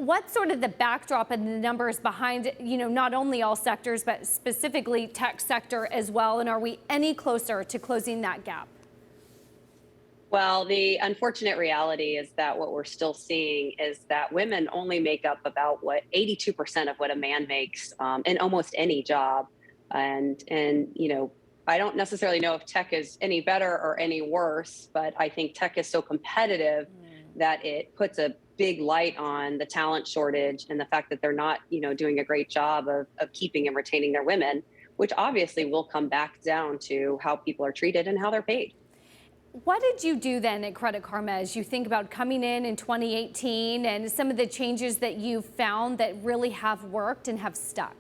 What's sort of the backdrop and the numbers behind, not only all sectors, but specifically tech sector as well? And are we any closer to closing that gap? Well, the unfortunate reality is that what we're still seeing is that women only make up about 82% of what a man makes in almost any job. And I don't necessarily know if tech is any better or any worse, but I think tech is so competitive that it puts a big light on the talent shortage and the fact that they're not, doing a great job of keeping and retaining their women, which obviously will come back down to how people are treated and how they're paid. What did you do then at Credit Karma as you think about coming in 2018 and some of the changes that you found that really have worked and have stuck?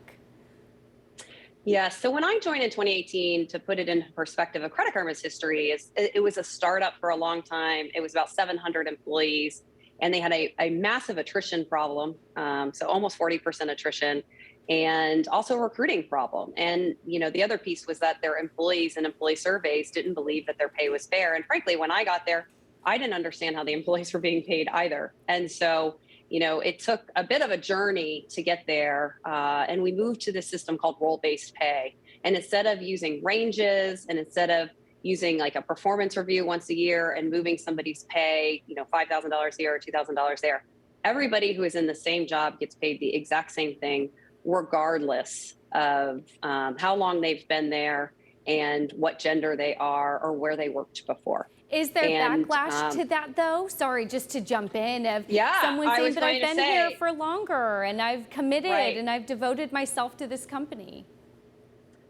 Yeah, so when I joined in 2018, to put it in perspective of Credit Karma's history, it was a startup for a long time. It was about 700 employees, and they had a massive attrition problem, so almost 40% attrition, and also a recruiting problem. And the other piece was that their employees and employee surveys didn't believe that their pay was fair. And frankly, when I got there, I didn't understand how the employees were being paid either. And so it took a bit of a journey to get there. And we moved to this system called role-based pay. And instead of using ranges and instead of using like a performance review once a year and moving somebody's pay, $5,000 here or $2,000 there, everybody who is in the same job gets paid the exact same thing, regardless of how long they've been there and what gender they are or where they worked before. Is there backlash to that, though? Sorry, just to jump in, of someone saying, but I've been here for longer and I've committed and I've devoted myself to this company?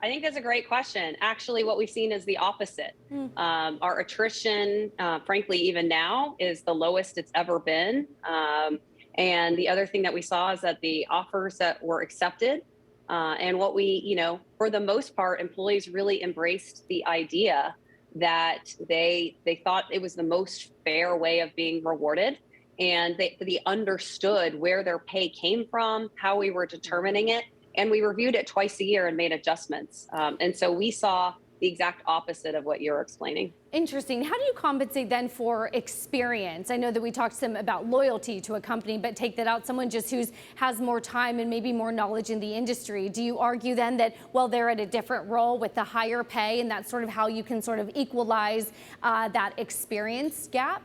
I think that's a great question. Actually, what we've seen is the opposite. Our attrition, frankly, even now, is the lowest it's ever been. And the other thing that we saw is that the offers that were accepted and what we, for the most part, employees really embraced the idea that they thought it was the most fair way of being rewarded. And they understood where their pay came from, how we were determining it. And we reviewed it twice a year and made adjustments. And so we saw the exact opposite of what you're explaining. Interesting. How do you compensate then for experience? I know that we talked some about loyalty to a company, but take that out, someone just has more time and maybe more knowledge in the industry. Do you argue then that, well, they're at a different role with the higher pay and that's sort of how you can sort of equalize that experience gap?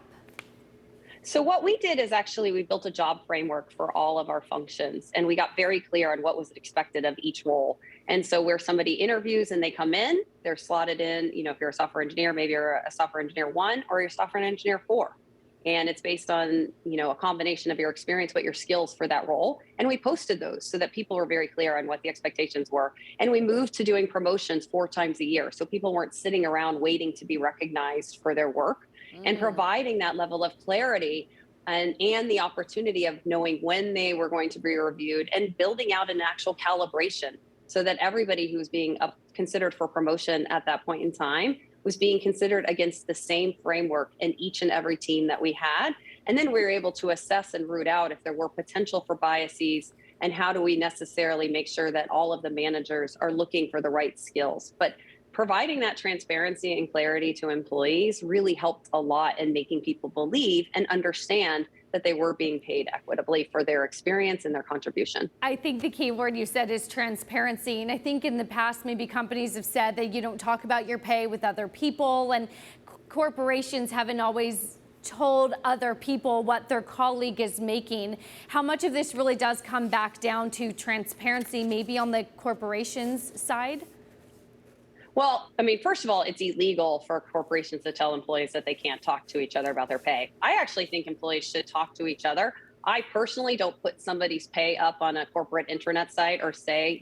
So what we did is actually we built a job framework for all of our functions, and we got very clear on what was expected of each role. And so where somebody interviews and they come in, they're slotted in, if you're a software engineer, maybe you're a software engineer 1 or you're a software engineer 4. And it's based on, a combination of your experience, what your skills for that role. And we posted those so that people were very clear on what the expectations were. And we moved to doing promotions 4 times a year. So people weren't sitting around waiting to be recognized for their work. And providing that level of clarity and the opportunity of knowing when they were going to be reviewed and building out an actual calibration so that everybody who was being considered for promotion at that point in time was being considered against the same framework in each and every team that we had. And then we were able to assess and root out if there were potential for biases and how do we necessarily make sure that all of the managers are looking for the right skills. But providing that transparency and clarity to employees really helped a lot in making people believe and understand that they were being paid equitably for their experience and their contribution. I think the key word you said is transparency. And I think in the past, maybe companies have said that you don't talk about your pay with other people, and corporations haven't always told other people what their colleague is making. How much of this really does come back down to transparency, maybe on the corporation's side? Well, first of all, it's illegal for corporations to tell employees that they can't talk to each other about their pay. I actually think employees should talk to each other. I personally don't put somebody's pay up on a corporate intranet site or say,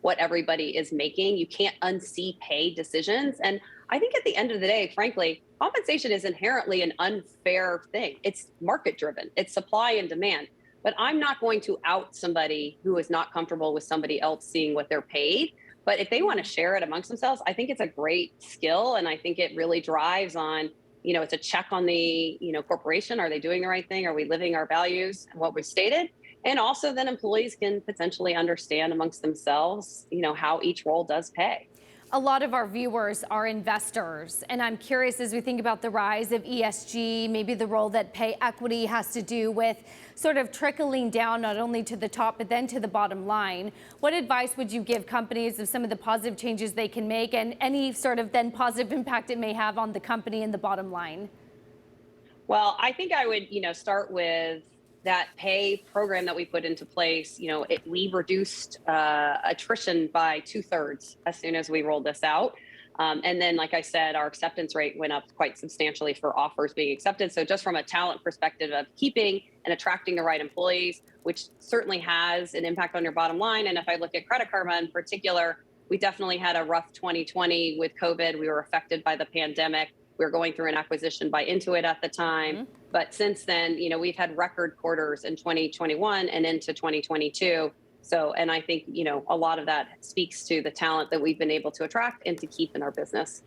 what everybody is making. You can't unsee pay decisions. And I think at the end of the day, frankly, compensation is inherently an unfair thing. It's market driven. It's supply and demand. But I'm not going to out somebody who is not comfortable with somebody else seeing what they're paid. But if they want to share it amongst themselves, I think it's a great skill. And I think it really drives on, it's a check on the, corporation. Are they doing the right thing? Are we living our values and what we've stated? And also then employees can potentially understand amongst themselves, how each role does pay. A lot of our viewers are investors, and I'm curious, as we think about the rise of ESG, maybe the role that pay equity has to do with sort of trickling down not only to the top but then to the bottom line. What advice would you give companies of some of the positive changes they can make and any sort of then positive impact it may have on the company and the bottom line? Well, I think I would, start with that pay program that we put into place. We reduced attrition by 2/3 as soon as we rolled this out. And then, like I said, our acceptance rate went up quite substantially for offers being accepted. So, just from a talent perspective of keeping and attracting the right employees, which certainly has an impact on your bottom line. And if I look at Credit Karma in particular, we definitely had a rough 2020 with COVID. We were affected by the pandemic. We were going through an acquisition by Intuit at the time. Mm-hmm. But since then, we've had record quarters in 2021 and into 2022. So, and I think, a lot of that speaks to the talent that we've been able to attract and to keep in our business.